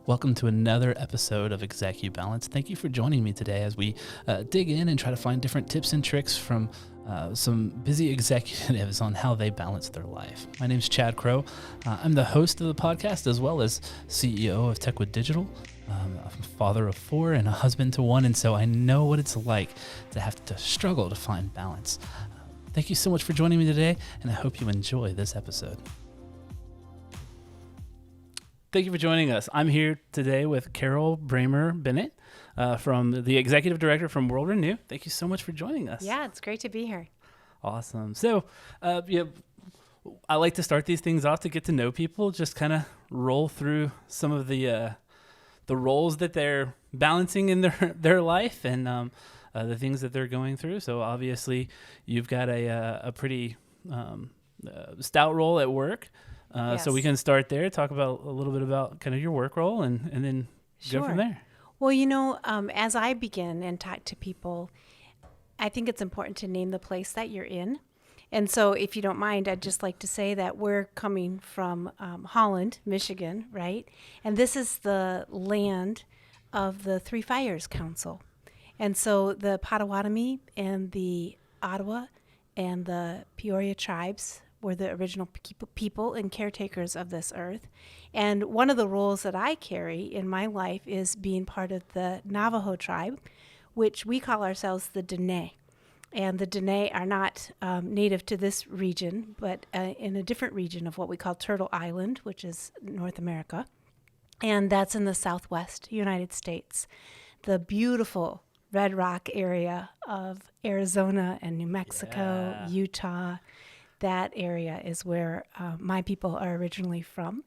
Welcome to another episode of ExecuBalance. Thank you for joining me today as we dig in and try to find different tips and tricks from some busy executives on how they balance their life. My name is Chad Crow. I'm the host of the podcast as well as CEO of Techwood Digital. I'm a father of 4 and a husband to 1, and so I know what it's like to have to struggle to find balance. Thank you so much for joining me today, and I hope you enjoy this episode. Thank you for joining us. I'm here today with Carol Bremer-Bennett from the Executive Director from World Renew. Thank you so much for joining us. Yeah, it's great to be here. Awesome. So, I like to start these things off to get to know people, just kind of roll through some of the roles that they're balancing in their life and the things that they're going through. So obviously, you've got a pretty stout role at work. Yes. So we can start there, talk about a little bit about kind of your work role and then go from there. Well, as I begin and talk to people, I think it's important to name the place that you're in. And so if you don't mind, I'd just like to say that we're coming from Holland, Michigan, right? And this is the land of the Three Fires Council. And so the Potawatomi and the Ottawa and the Peoria tribes were the original people and caretakers of this earth. And one of the roles that I carry in my life is being part of the Navajo tribe, which we call ourselves the Dene. And the Dene are not native to this region, but in a different region of what we call Turtle Island, which is North America. And that's in the Southwest United States. The beautiful Red Rock area of Arizona and New Mexico, Utah. That area is where my people are originally from.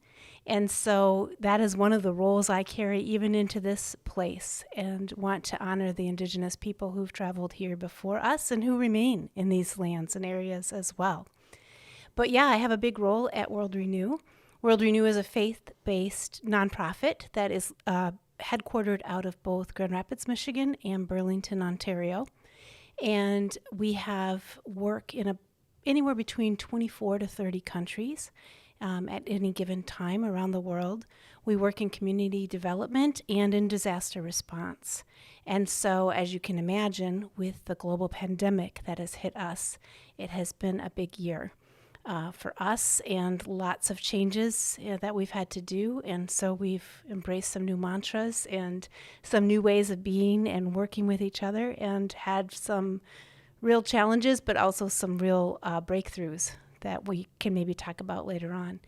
And so that is one of the roles I carry even into this place and want to honor the indigenous people who've traveled here before us and who remain in these lands and areas as well. But yeah, I have a big role at World Renew. World Renew is a faith-based nonprofit that is headquartered out of both Grand Rapids, Michigan and Burlington, Ontario. And we have work in anywhere between 24 to 30 countries at any given time around the world. We work in community development and in disaster response. And so, as you can imagine, with the global pandemic that has hit us, it has been a big year for us and lots of changes that we've had to do. And so we've embraced some new mantras and some new ways of being and working with each other and had some real challenges, but also some real breakthroughs that we can maybe talk about later on.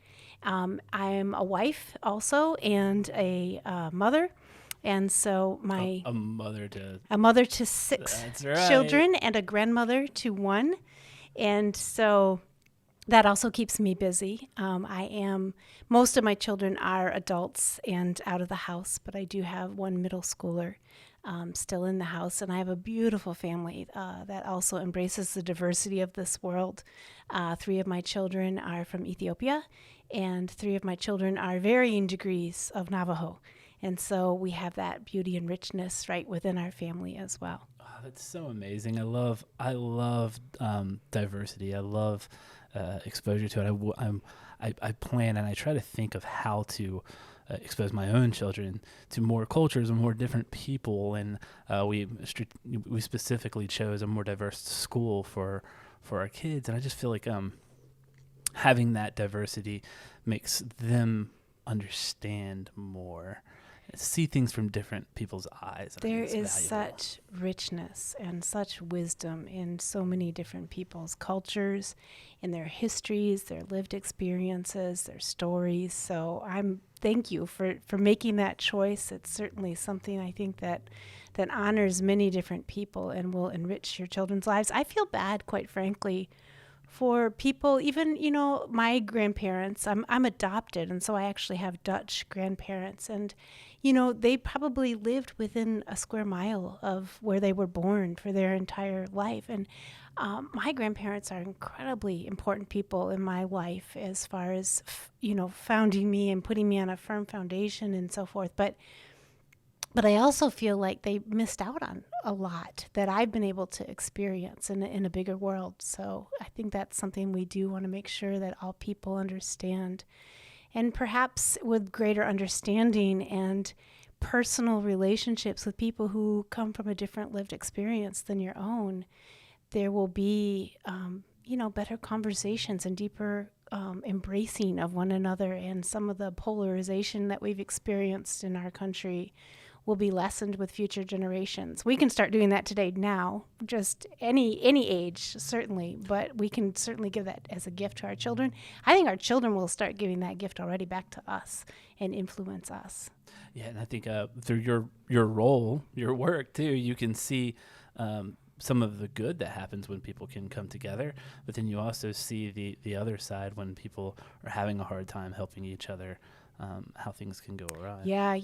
I'm a wife also and a mother. And so a mother to 6 right. children and a grandmother to 1. And so that also keeps me busy. Most of my children are adults and out of the house, but I do have 1 middle schooler still in the house, and I have a beautiful family that also embraces the diversity of this world. 3 of my children are from Ethiopia, and 3 of my children are varying degrees of Navajo. And so we have that beauty and richness right within our family as well. Oh, that's so amazing. I love diversity. I love exposure to it. I plan and I try to think of how to expose my own children to more cultures and more different people, and we specifically chose a more diverse school for our kids, and I just feel like having that diversity makes them understand more, see things from different people's eyes. There is such richness and such wisdom in so many different people's cultures, in their histories, their lived experiences, their stories. So thank you for making that choice. It's certainly something I think that honors many different people and will enrich your children's lives. I feel bad, quite frankly, for people, even, my grandparents. I'm adopted, and so I actually have Dutch grandparents. And, they probably lived within a square mile of where they were born for their entire life. And my grandparents are incredibly important people in my life as far as, founding me and putting me on a firm foundation and so forth. But I also feel like they missed out on a lot that I've been able to experience in a bigger world. So I think that's something we do want to make sure that all people understand and perhaps with greater understanding and personal relationships with people who come from a different lived experience than your own, there will be, better conversations and deeper embracing of one another, and some of the polarization that we've experienced in our country will be lessened with future generations. We can start doing that today now, just any age, certainly, but we can certainly give that as a gift to our children. I think our children will start giving that gift already back to us and influence us. Yeah, and I think through your role, your work too, you can see some of the good that happens when people can come together, but then you also see the other side when people are having a hard time helping each other, how things can go awry. Yeah,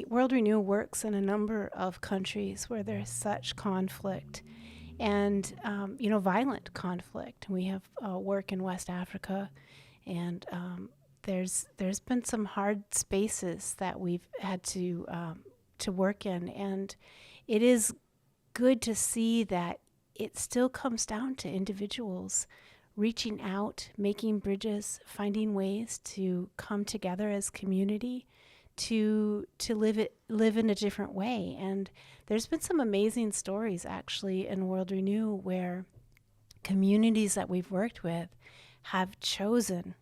World Renew works in a number of countries where there's such conflict and, violent conflict. We have work in West Africa, and there's been some hard spaces that we've had to work in, and it is good to see that it still comes down to individuals reaching out, making bridges, finding ways to come together as community to live in a different way. And there's been some amazing stories actually in World Renew where communities that we've worked with have chosen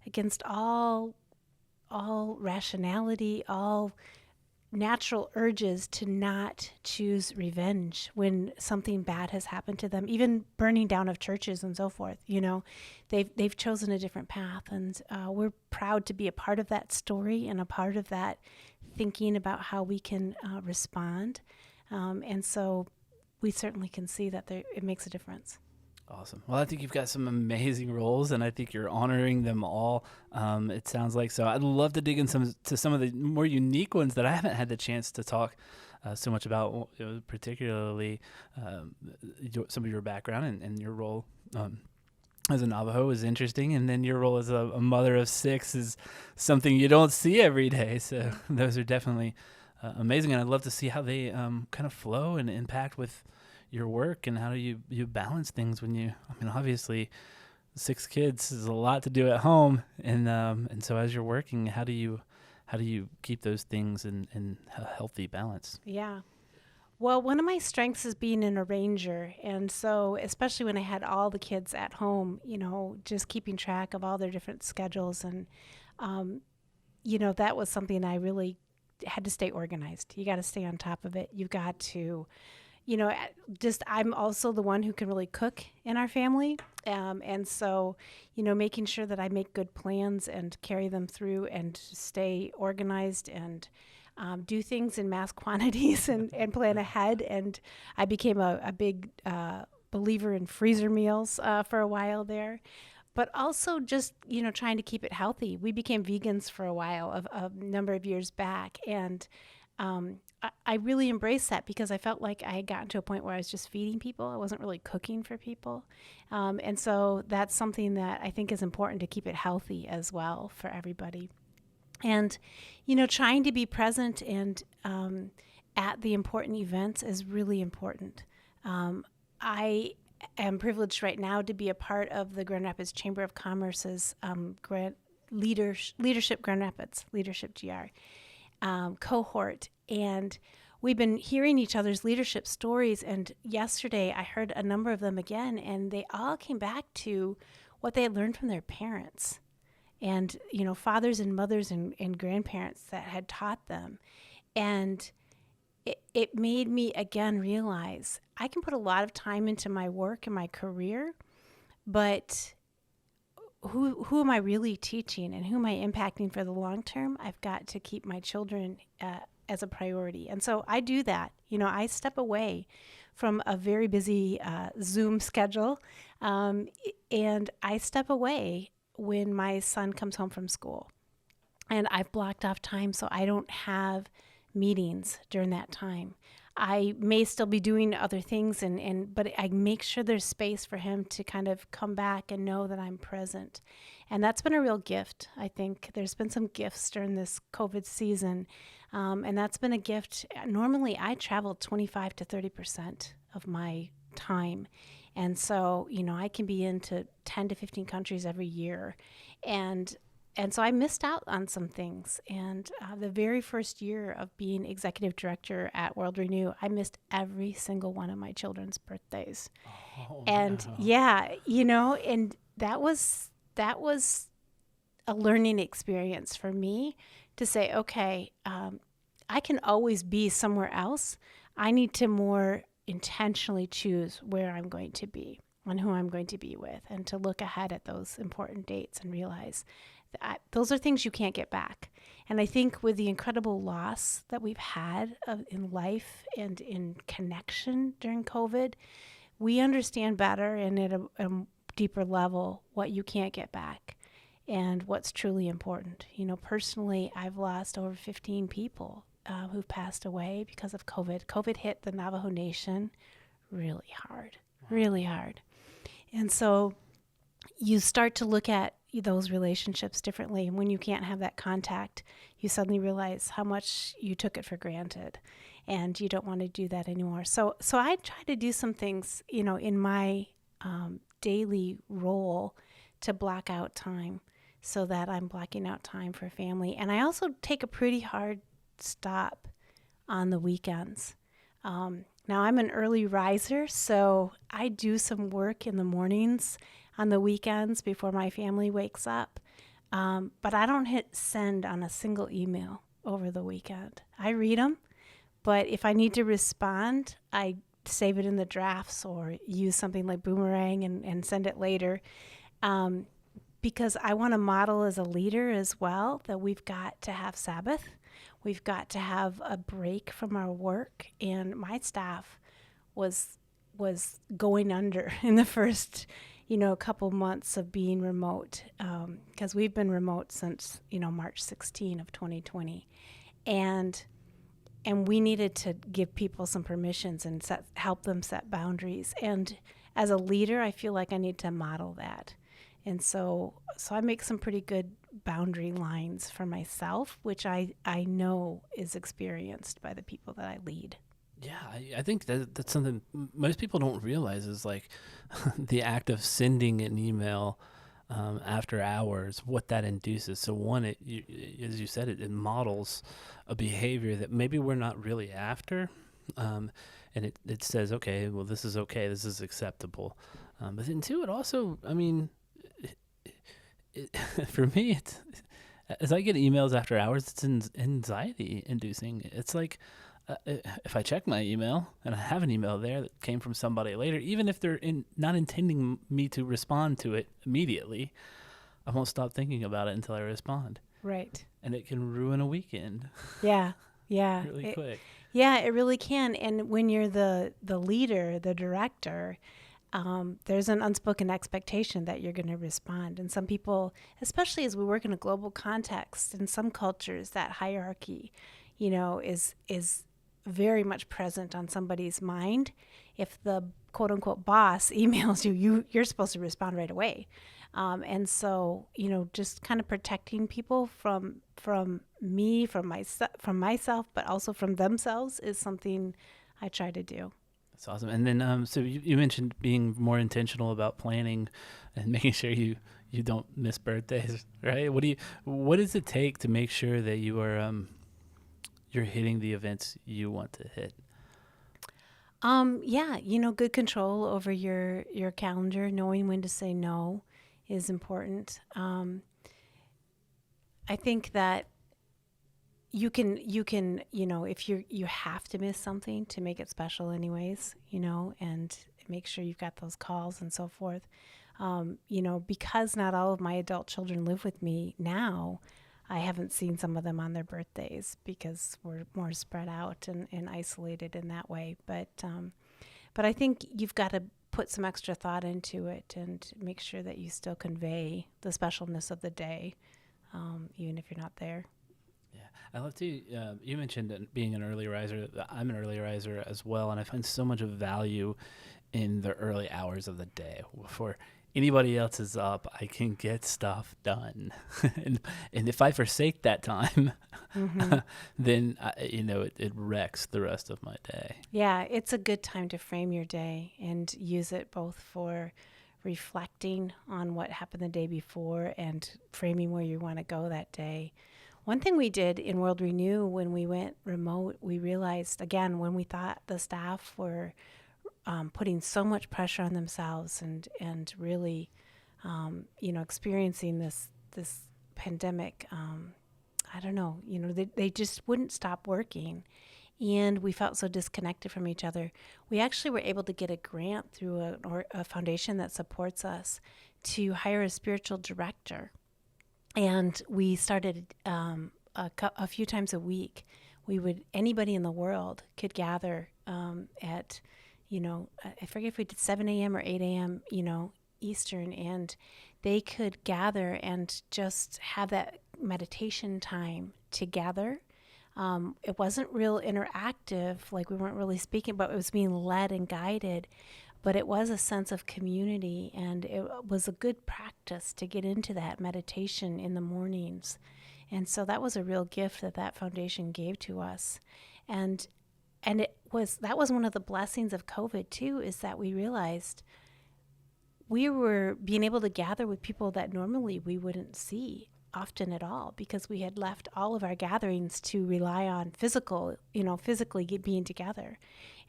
against all rationality, all natural urges to not choose revenge when something bad has happened to them, even burning down of churches and so forth. They've chosen a different path, and we're proud to be a part of that story and a part of that thinking about how we can respond. And so we certainly can see that it makes a difference. Awesome. Well, I think you've got some amazing roles, and I think you're honoring them all. It sounds like so. I'd love to dig in to some of the more unique ones that I haven't had the chance to talk so much about, particularly some of your background and your role as a Navajo is interesting, and then your role as a mother of 6 is something you don't see every day. So those are definitely amazing, and I'd love to see how they kind of flow and impact with your work, and how do you balance things when obviously 6 kids is a lot to do at home, and so as you're working, how do you keep those things in a healthy balance? Yeah. Well, one of my strengths is being an arranger, and so especially when I had all the kids at home, just keeping track of all their different schedules, and that was something I really had to stay organized. You got to stay on top of it. You've got to I'm also the one who can really cook in our family. And so, making sure that I make good plans and carry them through and stay organized and do things in mass quantities and plan ahead. And I became a big believer in freezer meals for a while there. But also just, trying to keep it healthy. We became vegans for a while, a number of years back. And I really embraced that because I felt like I had gotten to a point where I was just feeding people. I wasn't really cooking for people. And so that's something that I think is important to keep it healthy as well for everybody. And, trying to be present and at the important events is really important. I am privileged right now to be a part of the Grand Rapids Chamber of Commerce's Leadership Grand Rapids, Leadership GR cohort. And we've been hearing each other's leadership stories. And yesterday I heard a number of them again, and they all came back to what they had learned from their parents and, fathers and mothers and grandparents that had taught them. And it made me again realize I can put a lot of time into my work and my career, but who am I really teaching and who am I impacting for the long term? I've got to keep my children as a priority. And so I do that. I step away from a very busy Zoom schedule, and I step away when my son comes home from school. And I've blocked off time so I don't have meetings during that time. I may still be doing other things, but I make sure there's space for him to kind of come back and know that I'm present. And that's been a real gift. I think there's been some gifts during this COVID season, and that's been a gift. Normally, I travel 25 to 30% of my time. And so, I can be into 10 to 15 countries every year. And and so I missed out on some things. And the very first year of being executive director at World Renew, I missed every single one of my children's birthdays. Oh, And no. yeah, and that was a learning experience for me to say, okay, I can always be somewhere else. I need to more intentionally choose where I'm going to be and who I'm going to be with, and to look ahead at those important dates and realize that those are things you can't get back. And I think with the incredible loss that we've had in life and in connection during COVID, we understand better and at a deeper level what you can't get back and what's truly important. Personally, I've lost over 15 people who've passed away because of COVID. COVID hit the Navajo Nation really hard, really hard. And so you start to look at those relationships differently. And when you can't have that contact, you suddenly realize how much you took it for granted, and you don't want to do that anymore. So I try to do some things, in my daily role to block out time, so that I'm blocking out time for family. And I also take a pretty hard stop on the weekends. Now I'm an early riser, so I do some work in the mornings on the weekends before my family wakes up. But I don't hit send on a single email over the weekend. I read them, but if I need to respond, I save it in the drafts or use something like Boomerang and send it later. Because I want to model as a leader as well that we've got to have Sabbath. We've got to have a break from our work. And my staff was going under in the first, couple months of being remote, because we've been remote since, March 16 of 2020. And we needed to give people some permissions and help them set boundaries. And as a leader, I feel like I need to model that. And so I make some pretty good boundary lines for myself, which I know is experienced by the people that I lead. Yeah, I think that's something most people don't realize is like the act of sending an email after hours, what that induces. So one, as you said, it models a behavior that maybe we're not really after. And it says, okay, well, this is acceptable. But then two, it also, for me, as I get emails after hours, it's anxiety inducing. It's like if I check my email and I have an email there that came from somebody later, even if they're not intending me to respond to it immediately, I won't stop thinking about it until I respond. Right. And it can ruin a weekend. Yeah. Really quick. Yeah, it really can. And when you're the leader, the director, there's an unspoken expectation that you're going to respond. And some people, especially as we work in a global context, in some cultures, that hierarchy, is very much present on somebody's mind. If the quote unquote boss emails you're supposed to respond right away. And so, just kind of protecting people from me, from myself, but also from themselves is something I try to do. That's awesome. And then, so you mentioned being more intentional about planning and making sure you don't miss birthdays, right? What does it take to make sure that you are, you're hitting the events you want to hit? Yeah, good control over your calendar, knowing when to say no is important. I think that you can, if you have to miss something to make it special anyways, and make sure you've got those calls and so forth. Because not all of my adult children live with me now, I haven't seen some of them on their birthdays because we're more spread out and isolated in that way. But I think you've got to put some extra thought into it and make sure that you still convey the specialness of the day, even if you're not there. Yeah, I love to. You mentioned being an early riser. I'm an early riser as well, and I find so much of value in the early hours of the day. Before anybody else is up, I can get stuff done. and if I forsake that time, then it wrecks the rest of my day. Yeah, it's a good time to frame your day and use it both for reflecting on what happened the day before and framing where you want to go that day. One thing we did in World Renew when we went remote, we realized, again, when we thought the staff were putting so much pressure on themselves and really, experiencing this pandemic, I don't know, they just wouldn't stop working. And we felt so disconnected from each other. We actually were able to get a grant through a foundation that supports us to hire a spiritual director. And we started a few times a week. Anybody in the world could gather at, I forget if we did 7 a.m. or 8 a.m., Eastern, and they could gather and just have that meditation time together. It wasn't real interactive, like we weren't really speaking, but it was being led and guided. But it was a sense of community, and it was a good practice to get into that meditation in the mornings. And so that was a real gift that foundation gave to us. And that was one of the blessings of COVID too, is that we realized we were being able to gather with people that normally we wouldn't see often at all, because we had left all of our gatherings to rely on physically being together.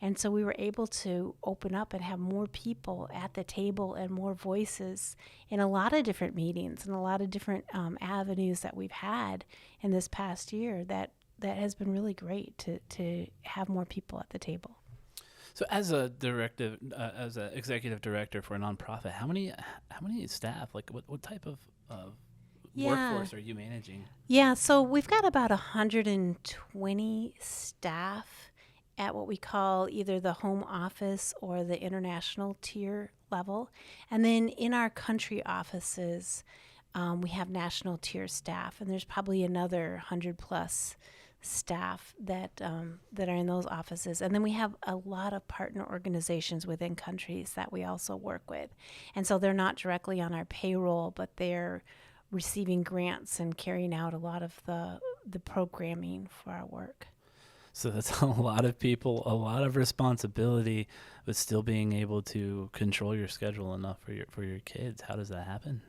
And so we were able to open up and have more people at the table and more voices in a lot of different meetings and a lot of different avenues that we've had in this past year that has been really great to have more people at the table. So as an executive director for a nonprofit, how many staff, like what type of workforce are you managing? Yeah, so we've got about 120 staff at what we call either the home office or the international tier level. And then in our country offices, we have national tier staff, and there's probably another 100 plus staff that are in those offices. And then we have a lot of partner organizations within countries that we also work with. And so they're not directly on our payroll, but they're receiving grants and carrying out a lot of the programming for our work. So that's a lot of people, a lot of responsibility, but still being able to control your schedule enough for your kids. How does that happen?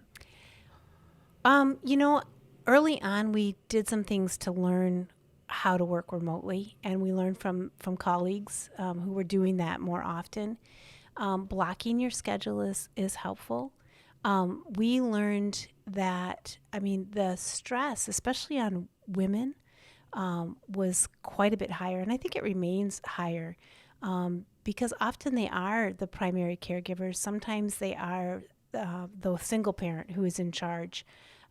Early on we did some things to learn how to work remotely, and we learned from colleagues who were doing that more often. Blocking your schedule is helpful. We learned that, the stress, especially on women, was quite a bit higher. And I think it remains higher because often they are the primary caregivers. Sometimes they are the single parent who is in charge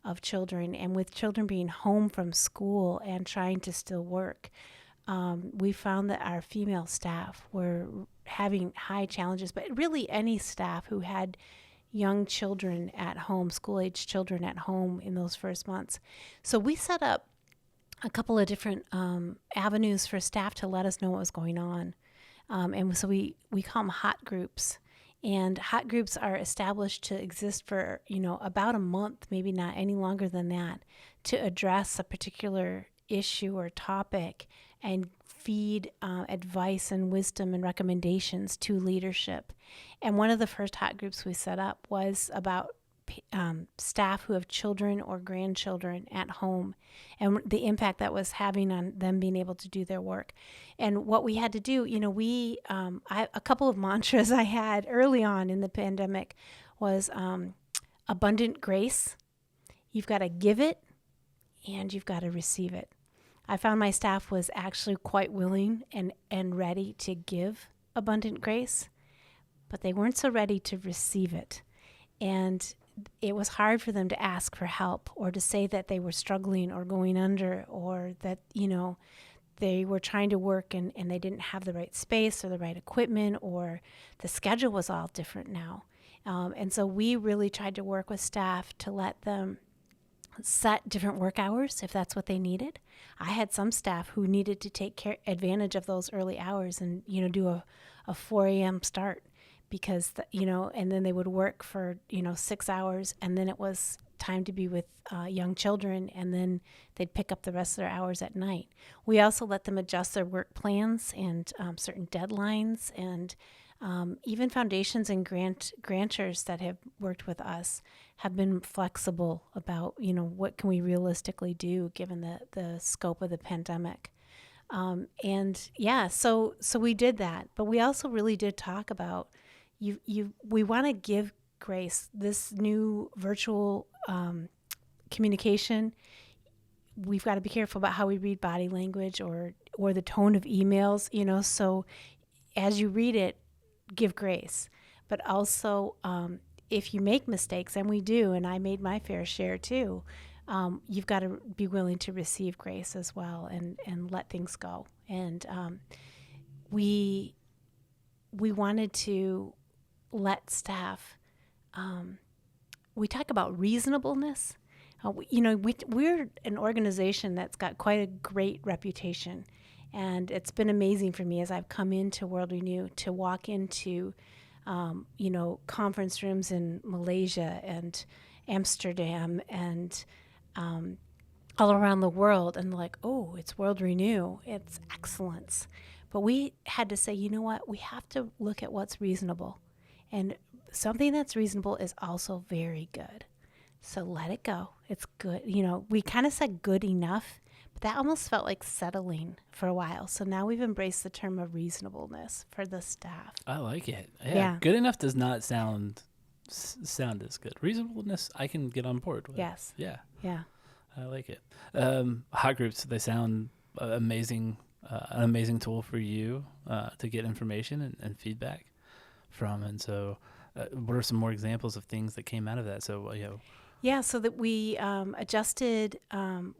of children. And with children being home from school and trying to still work, we found that our female staff were having high challenges, but really any staff who had young children at home, school-age children at home in those first months. So we set up a couple of different avenues for staff to let us know what was going on. And so we call them hot groups. And hot groups are established to exist for, about a month, maybe not any longer than that, to address a particular issue or topic and feed advice and wisdom and recommendations to leadership. And one of the first hot groups we set up was about staff who have children or grandchildren at home and the impact that was having on them being able to do their work. And what we had to do, a couple of mantras I had early on in the pandemic was abundant grace. You've got to give it and you've got to receive it. I found my staff was actually quite willing and ready to give abundant grace, but they weren't so ready to receive it. And it was hard for them to ask for help or to say that they were struggling or going under, or that, they were trying to work and they didn't have the right space or the right equipment, or the schedule was all different now. And so we really tried to work with staff to let them set different work hours if that's what they needed. I had some staff who needed to take advantage of those early hours and, do a 4 a.m. start because, and then they would work for, 6 hours, and then it was time to be with young children, and then they'd pick up the rest of their hours at night. We also let them adjust their work plans and certain deadlines, and Even foundations and grantors that have worked with us have been flexible about, what can we realistically do given the scope of the pandemic. So we did that, but we also really did talk about we want to give grace. This new virtual communication, we've got to be careful about how we read body language or the tone of emails, so as you read it, give grace. But also, if you make mistakes, and we do, and I made my fair share too, you've got to be willing to receive grace as well and let things go. And we wanted to let staff, we talk about reasonableness. We're an organization that's got quite a great reputation. And it's been amazing for me as I've come into World Renew to walk into, conference rooms in Malaysia and Amsterdam and all around the world. And like, oh, it's World Renew. It's excellence. But we had to say, you know what? We have to look at what's reasonable. And something that's reasonable is also very good. So let it go. It's good. We kind of said good enough. That almost felt like settling for a while. So now we've embraced the term of reasonableness for the staff. I like it. Yeah. Good enough does not sound as good. Reasonableness, I can get on board with. Yes. Yeah. Yeah. I like it. Hot groups, they sound amazing, an amazing tool for you to get information and feedback from. And so what are some more examples of things that came out of that? So, Yeah, so that we adjusted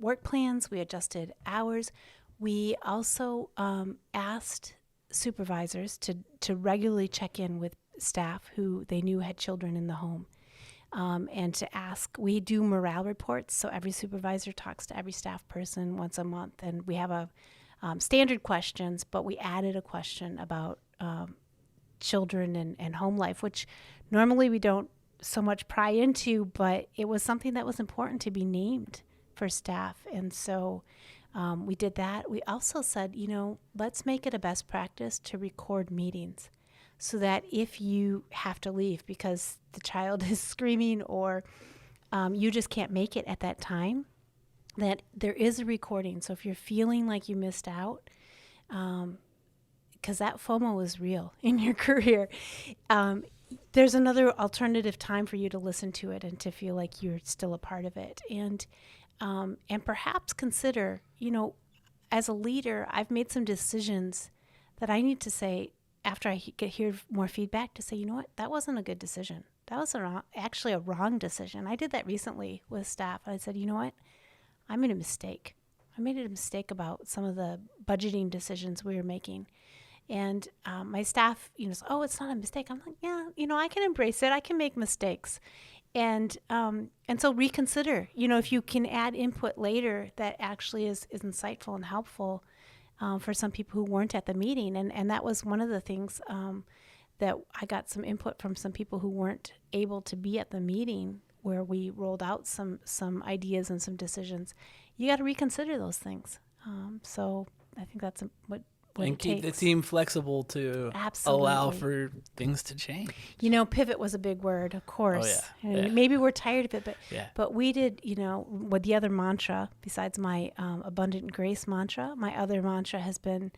work plans, we adjusted hours. We also asked supervisors to regularly check in with staff who they knew had children in the home. And to ask, we do morale reports, so every supervisor talks to every staff person once a month. And we have standard questions, but we added a question about children and home life, which normally we don't so much pry into, but it was something that was important to be named for staff. And so we did that. We also said, let's make it a best practice to record meetings so that if you have to leave because the child is screaming or you just can't make it at that time, that there is a recording. So if you're feeling like you missed out, because that FOMO is real in your career, there's another alternative time for you to listen to it and to feel like you're still a part of it. And perhaps consider, as a leader, I've made some decisions that I need to say after I hear more feedback to say, you know what, that wasn't a good decision. That was actually a wrong decision. I did that recently with staff. I said, you know what, I made a mistake. I made a mistake about some of the budgeting decisions we were making. And my staff, says, oh, it's not a mistake. I'm like, yeah, I can embrace it. I can make mistakes. And so reconsider, if you can add input later that actually is insightful and helpful for some people who weren't at the meeting. And that was one of the things that I got some input from some people who weren't able to be at the meeting where we rolled out some ideas and some decisions. You got to reconsider those things. So I think that's what and keep the team flexible to allow for things to change. Pivot was a big word, of course. Oh, yeah. Maybe we're tired of it, but we did, with the other mantra, besides my abundant grace mantra, my other mantra has been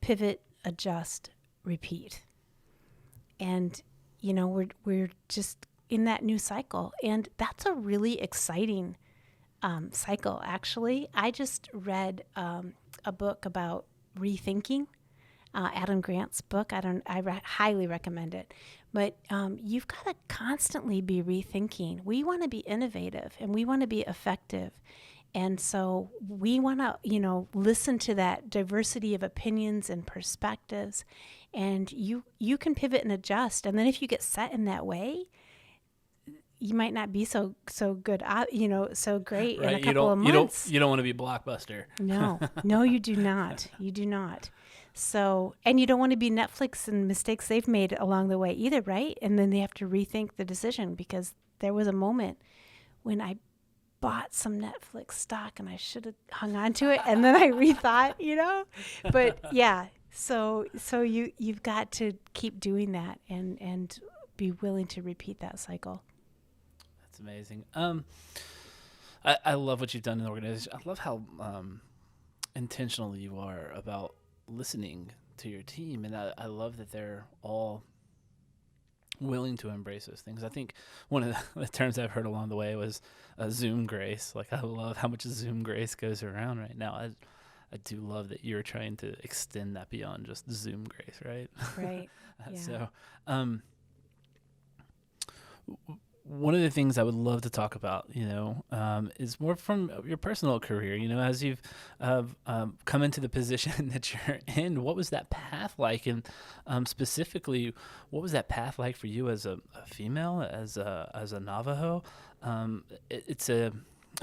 pivot, adjust, repeat. And, we're just in that new cycle. And that's a really exciting cycle, actually. I just read a book about rethinking, Adam Grant's book. I highly recommend it. But you've got to constantly be rethinking. We want to be innovative and we want to be effective. And so we want to, listen to that diversity of opinions and perspectives. And you can pivot and adjust. And then if you get set in that way, you might not be so good, so great in a couple of months. You don't want to be Blockbuster. No, you do not. You do not. So, and you don't want to be Netflix and mistakes they've made along the way either, right? And then they have to rethink the decision because there was a moment when I bought some Netflix stock and I should have hung on to it. And then I rethought, But yeah, So you've got to keep doing that and be willing to repeat that cycle. That's amazing. I love what you've done in the organization. I love how intentional you are about listening to your team, and I love that they're all willing to embrace those things. I think one of the terms I've heard along the way was Zoom grace. Like, I love how much Zoom grace goes around right now. I do love that you're trying to extend that beyond just Zoom grace, right? Right. Yeah. So, one of the things I would love to talk about, is more from your personal career. As you've come into the position that you're in, what was that path like? And specifically, what was that path like for you as a female, as a Navajo? It's a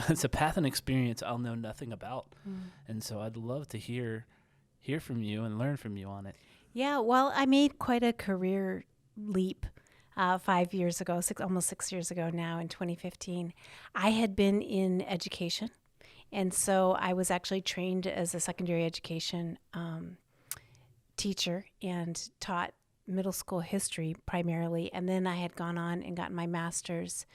it's a path and experience I'll know nothing about, and so I'd love to hear from you and learn from you on it. Yeah. Well, I made quite a career leap 5 years ago, almost 6 years ago now in 2015. I had been in education. And so I was actually trained as a secondary education teacher and taught middle school history primarily. And then I had gone on and gotten my master's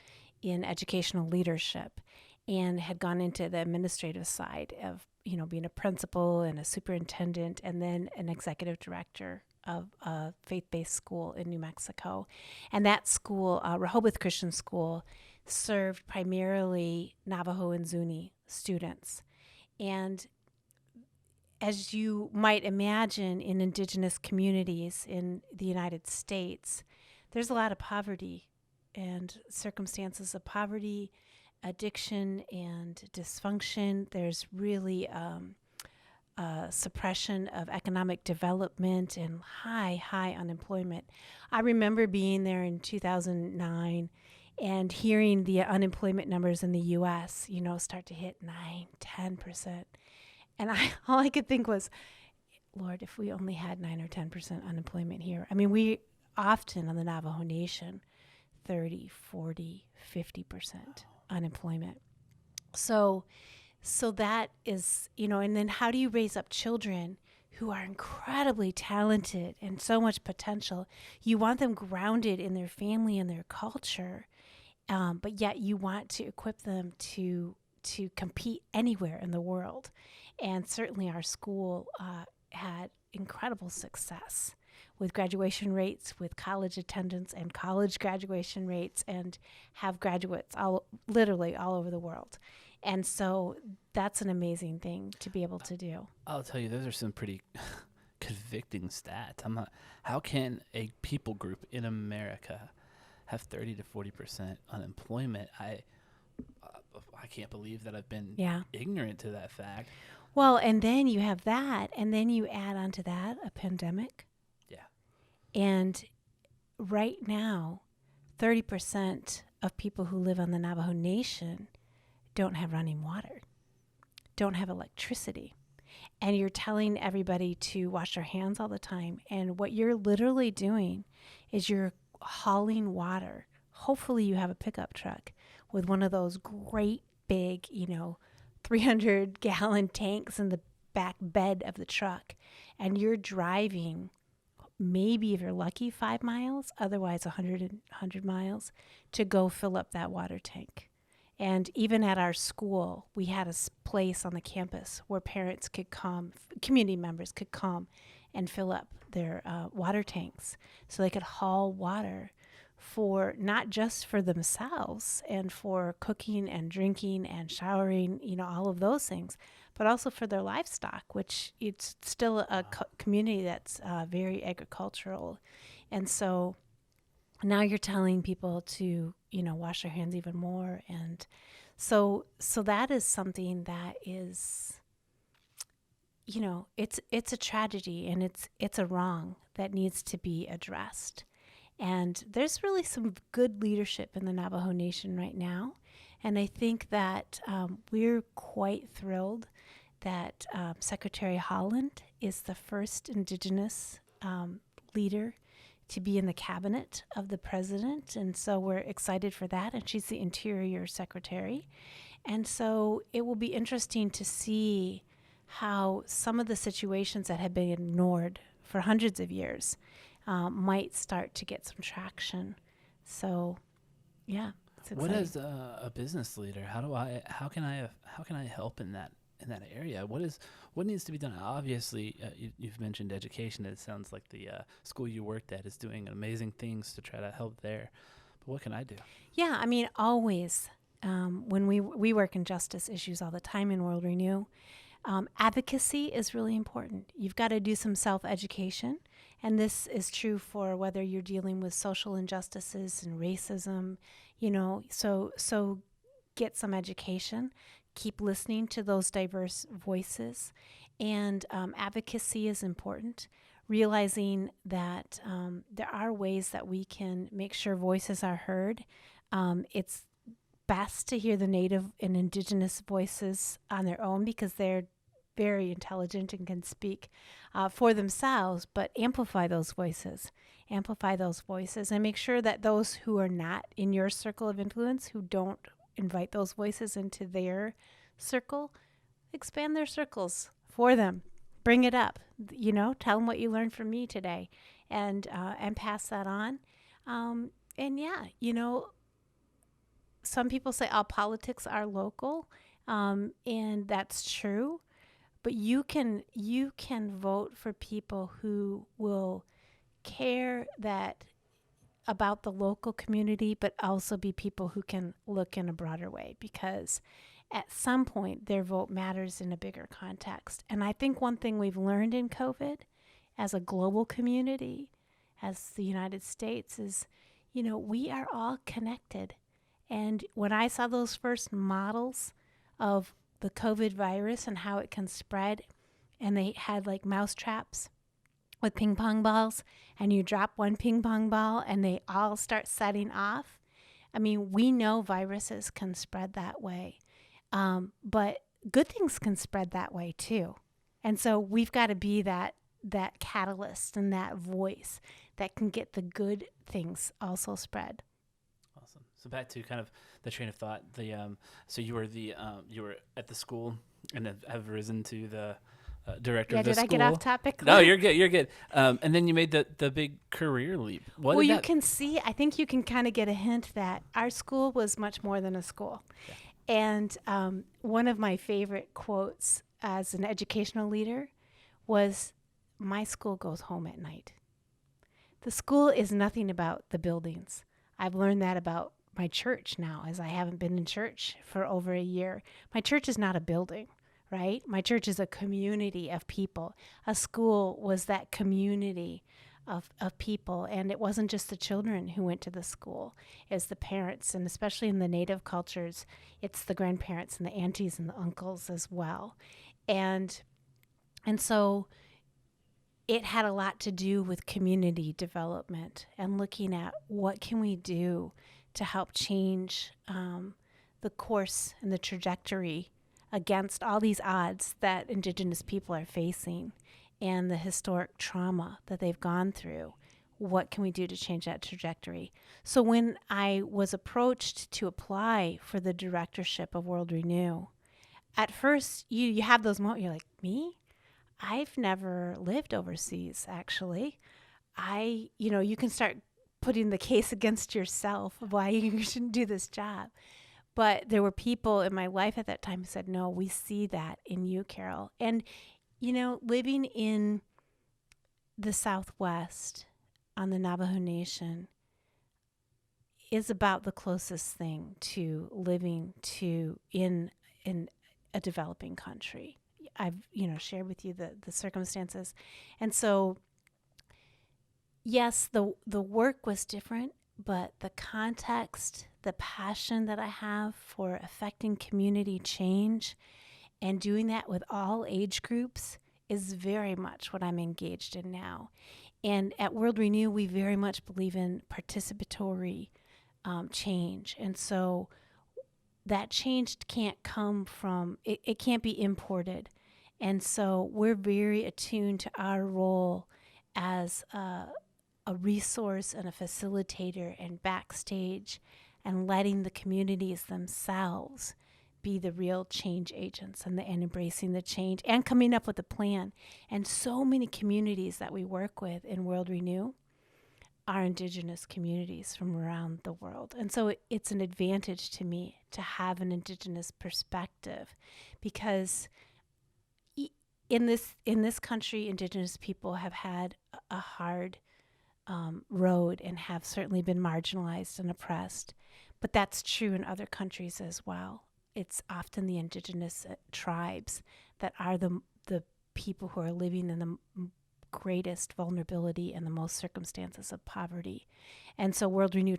in educational leadership and had gone into the administrative side of, being a principal and a superintendent and then an executive director of a faith-based school in New Mexico. And that school, Rehoboth Christian School, served primarily Navajo and Zuni students. And as you might imagine, in indigenous communities in the United States, there's a lot of poverty and circumstances of poverty, addiction, and dysfunction. There's really suppression of economic development and high unemployment. I remember being there in 2009 and hearing the unemployment numbers in the U.S., start to hit 9-10%. And all I could think was, Lord, if we only had 9 or 10% unemployment here. I mean, we often on the Navajo Nation, 30, 40, 50% unemployment. So that is, and then how do you raise up children who are incredibly talented and so much potential? You want them grounded in their family and their culture, but yet you want to equip them to compete anywhere in the world. And certainly our school had incredible success with graduation rates, with college attendance and college graduation rates, and have graduates literally all over the world. And so that's an amazing thing to be able to do. I'll tell you, those are some pretty convicting stats. How can a people group in America have 30 to 40% unemployment? I can't believe that I've been ignorant to that fact. Well, and then you have that, and then you add onto that a pandemic. Yeah. And right now, 30% of people who live on the Navajo Nation don't have running water, don't have electricity. And you're telling everybody to wash their hands all the time. And what you're literally doing is you're hauling water. Hopefully you have a pickup truck with one of those great big, 300-gallon tanks in the back bed of the truck. And you're driving maybe, if you're lucky, 5 miles, otherwise 100 miles to go fill up that water tank. And even at our school, we had a place on the campus where parents could come, community members could come and fill up their water tanks so they could haul water for not just for themselves and for cooking and drinking and showering, all of those things, but also for their livestock, which it's still a community that's very agricultural. And so now you're telling people to, wash their hands even more. And so that is something that is, it's a tragedy and it's a wrong that needs to be addressed. And there's really some good leadership in the Navajo Nation right now. And I think that we're quite thrilled that Secretary Holland is the first Indigenous leader to be in the cabinet of the president. And so we're excited for that. And she's the Interior Secretary. And so it will be interesting to see how some of the situations that have been ignored for hundreds of years might start to get some traction. So, yeah, it's What exciting. as a business leader, how can I help in that area? What needs to be done? Obviously, you've mentioned education. It sounds like the school you worked at is doing amazing things to try to help there. But what can I do? Yeah, I mean, always. When we work in justice issues all the time in World Renew, advocacy is really important. You've got to do some self-education, and this is true for whether you're dealing with social injustices and racism. So get some education, keep listening to those diverse voices, and advocacy is important. Realizing that there are ways that we can make sure voices are heard. It's best to hear the Native and Indigenous voices on their own because they're very intelligent and can speak for themselves, but amplify those voices. Amplify those voices and make sure that those who are not in your circle of influence, who don't invite those voices into their circle, expand their circles for them. Bring it up. Tell them what you learned from me today, and pass that on. And yeah, some people say all politics are local, and that's true. But you can vote for people who will care that about the local community, but also be people who can look in a broader way, because at some point their vote matters in a bigger context. And I think one thing we've learned in COVID as a global community, as the United States, is, we are all connected. And when I saw those first models of the COVID virus and how it can spread, and they had like mouse traps with ping pong balls, and you drop one ping pong ball and they all start setting off. I mean, we know viruses can spread that way, but good things can spread that way too. And so we've got to be that catalyst and that voice that can get the good things also spread. Awesome. So back to kind of the train of thought. So you were you were at the school and have risen to the director of the Did school. I get off topic? No, you're good. You're good. And then you made the big career leap. Well, you can see, I think you can kind of get a hint that our school was much more than a school. Yeah. And one of my favorite quotes as an educational leader was, "My school goes home at night." The school is nothing about the buildings. I've learned that about my church now, as I haven't been in church for over a year. My church is not a building. Right? My church is a community of people. A school was that community of people. And it wasn't just the children who went to the school. It's the parents, and especially in the Native cultures, it's the grandparents and the aunties and the uncles as well. And so it had a lot to do with community development and looking at what can we do to help change the course and the trajectory against all these odds that Indigenous people are facing and the historic trauma that they've gone through. What can we do to change that trajectory? So when I was approached to apply for the directorship of World Renew, at first you have those moments, you're like, me? I've never lived overseas, actually. You can start putting the case against yourself of why you shouldn't do this job. But there were people in my life at that time who said, no, we see that in you, Carol. And, living in the Southwest on the Navajo Nation is about the closest thing to living in a developing country. I've, shared with you the circumstances. And so, yes, the work was different, but the context, the passion that I have for affecting community change and doing that with all age groups is very much what I'm engaged in now. And at World Renew, we very much believe in participatory change. And so that change can't come from, it can't be imported. And so we're very attuned to our role as a resource and a facilitator and backstage, and letting the communities themselves be the real change agents and embracing the change and coming up with a plan. And so many communities that we work with in World Renew are Indigenous communities from around the world. And so it's an advantage to me to have an Indigenous perspective, because in this country, Indigenous people have had a hard road and have certainly been marginalized and oppressed. But that's true in other countries as well. It's often the Indigenous tribes that are the people who are living in the greatest vulnerability and the most circumstances of poverty. And so World Renew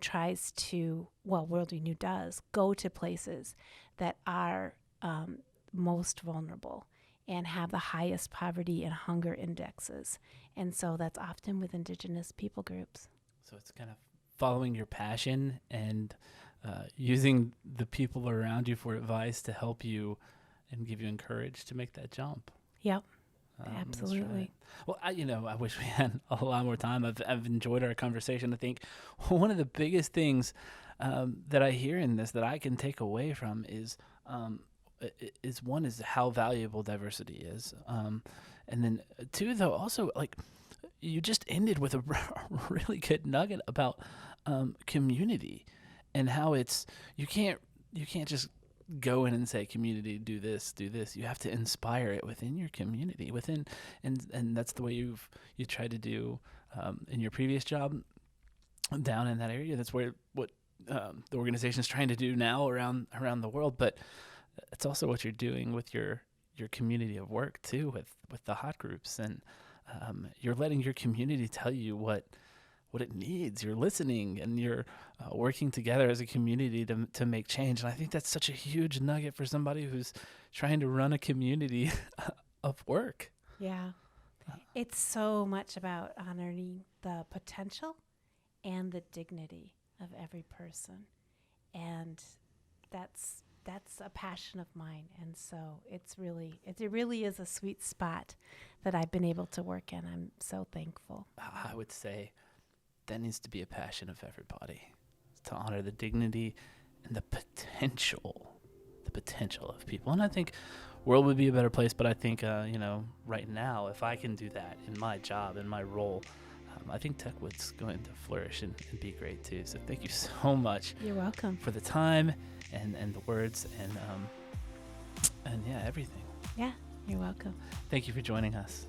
World Renew does go to places that are most vulnerable and have the highest poverty and hunger indexes. And so that's often with Indigenous people groups. So it's kind of following your passion and using the people around you for advice to help you and give you encourage to make that jump. Yep. Absolutely. Well, I wish we had a lot more time. I've enjoyed our conversation. I think one of the biggest things that I hear in this that I can take away from is how valuable diversity is, and then two, though, also, like, you just ended with a really good nugget about community and how you can't just go in and say, community, do this. You have to inspire it within your community, and that's the way you tried to do in your previous job down in that area. That's what the organization is trying to do now around the world. But it's also what you're doing with your community of work too, with the hot groups, and you're letting your community tell you what it needs. You're listening, and you're working together as a community to make change. And I think that's such a huge nugget for somebody who's trying to run a community of work. Yeah. It's so much about honoring the potential and the dignity of every person. And that's a passion of mine. And so it really is a sweet spot that I've been able to work in. I'm so thankful. I would say that needs to be a passion of everybody, to honor the dignity and the potential of people. And I think world would be a better place, but I think, right now, if I can do that in my job, in my role, I think Techwood's going to flourish and be great too. So thank you so much. You're welcome. For the time and the words and everything. Yeah, you're welcome. Thank you for joining us.